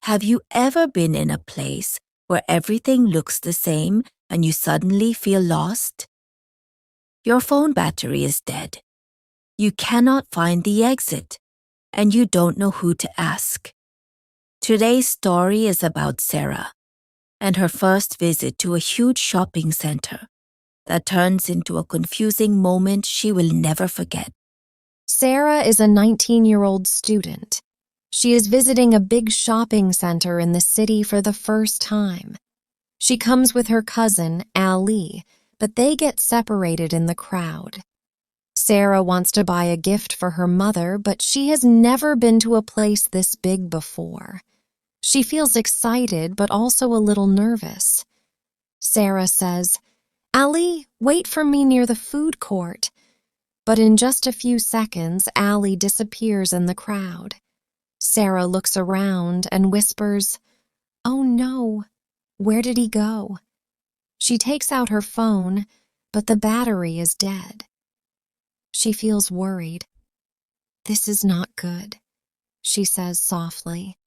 Have you ever been in a place where everything looks the same and you suddenly feel lost? Your phone battery is dead. You cannot find the exit, and you don't know who to ask. Today's story is about Sara and her first visit to a huge shopping center that turns into a confusing moment she will never forget. Sara is a 19-year-old student. She is visiting a big shopping center in the city for the first time. She comes with her cousin, Ali, but they get separated in the crowd. Sara wants to buy a gift for her mother, but she has never been to a place this big before. She feels excited, but also a little nervous. Sara says, "Ali, wait for me near the food court." But in just a few seconds, Ali disappears in the crowd. Sara looks around and whispers, "Oh no, where did he go?" She takes out her phone, but the battery is dead. She feels worried. "This is not good," she says softly.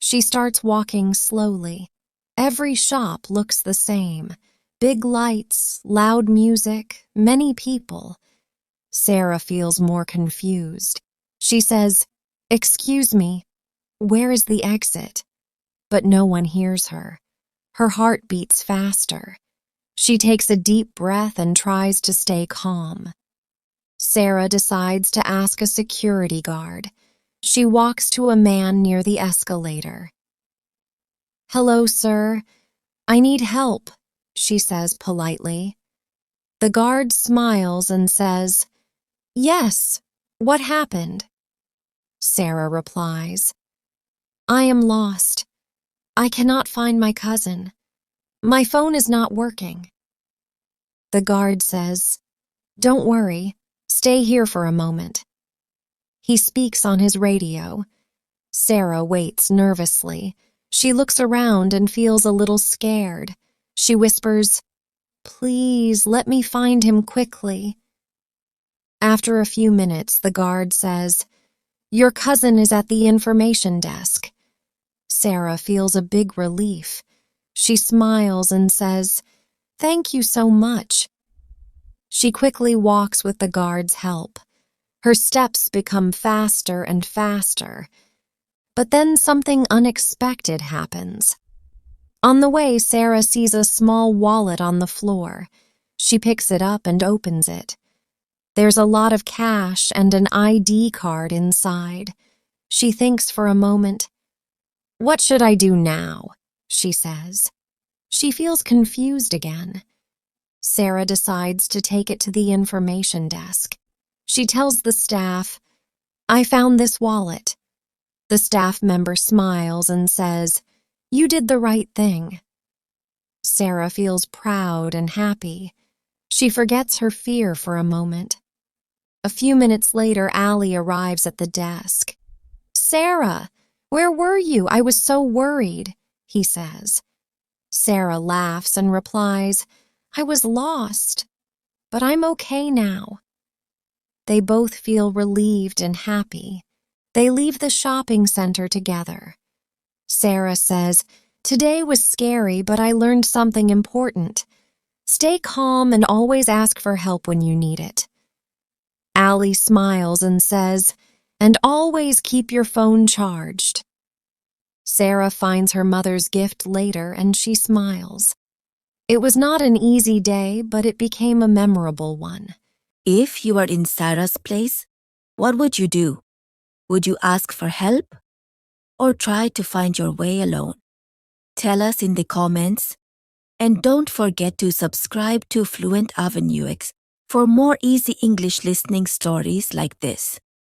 She starts walking slowly. Every shop looks the same. Big lights, loud music, many people. Sara feels more confused. She says, "Excuse me, where is the exit?" But no one hears her. Her heart beats faster. She takes a deep breath and tries to stay calm. Sara decides to ask a security guard. She walks to a man near the escalator. "Hello, sir. I need help," she says politely. The guard smiles and says, "Yes, what happened?" Sara replies, "I am lost. I cannot find my cousin. My phone is not working." The guard says, "Don't worry. Stay here for a moment." He speaks on his radio. Sara waits nervously. She looks around and feels a little scared. She whispers, "Please let me find him quickly." After a few minutes, the guard says, "Your cousin is at the information desk." Sara feels a big relief. She smiles and says, "Thank you so much." She quickly walks with the guard's help. Her steps become faster and faster. But then something unexpected happens. On the way, Sara sees a small wallet on the floor. She picks it up and opens it. There's a lot of cash and an ID card inside. She thinks for a moment. "What should I do now?" she says. She feels confused again. Sara decides to take it to the information desk. She tells the staff, "I found this wallet." The staff member smiles and says, "You did the right thing." Sara feels proud and happy. She forgets her fear for a moment. A few minutes later, Ali arrives at the desk. "Sara, where were you? I was so worried," he says. Sara laughs and replies, "I was lost, but I'm okay now." They both feel relieved and happy. They leave the shopping center together. Sara says, "Today was scary, but I learned something important. Stay calm and always ask for help when you need it." Ali smiles and says, "And always keep your phone charged." Sara finds her mother's gift later and she smiles. It was not an easy day, but it became a memorable one. If you are in Sara's place, what would you do? Would you ask for help? Or try to find your way alone? Tell us in the comments. And don't forget to subscribe to Fluent Avenuex for more easy English listening stories like this.